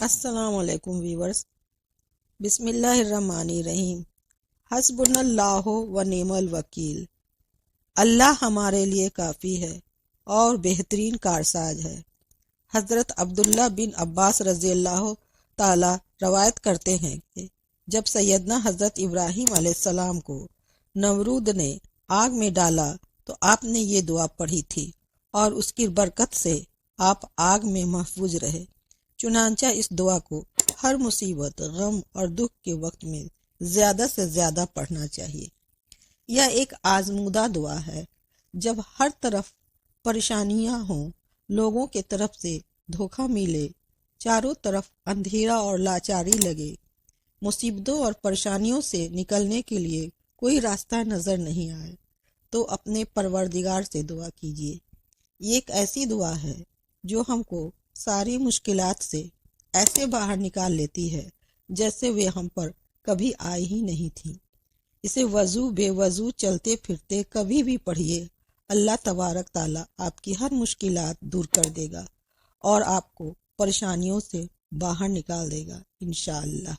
السلام علیکم ویورز۔ بسم اللہ الرحمن الرحیم۔ حسبنا اللہ و نعم الوکیل۔ اللہ ہمارے لیے کافی ہے اور بہترین کارساز ہے۔ حضرت عبداللہ بن عباس رضی اللہ تعالی روایت کرتے ہیں کہ جب سیدنا حضرت ابراہیم علیہ السلام کو نمرود نے آگ میں ڈالا تو آپ نے یہ دعا پڑھی تھی اور اس کی برکت سے آپ آگ میں محفوظ رہے۔ چنانچہ اس دعا کو ہر مصیبت، غم اور دکھ کے وقت میں زیادہ سے زیادہ پڑھنا چاہیے۔ یہ ایک آزمودہ دعا ہے۔ جب ہر طرف پریشانیاں ہوں، لوگوں کے طرف سے دھوکہ ملے، چاروں طرف اندھیرا اور لاچاری لگے، مصیبتوں اور پریشانیوں سے نکلنے کے لیے کوئی راستہ نظر نہیں آئے، تو اپنے پروردگار سے دعا کیجیے۔ یہ ایک ایسی دعا ہے جو ہم کو ساری مشکلات سے ایسے باہر نکال لیتی ہے جیسے وہ ہم پر کبھی آئی ہی نہیں تھی۔ اسے وضو بے وضو چلتے پھرتے کبھی بھی پڑھیے، اللہ تبارک تعالیٰ آپ کی ہر مشکلات دور کر دے گا اور آپ کو پریشانیوں سے باہر نکال دے گا انشاءاللہ۔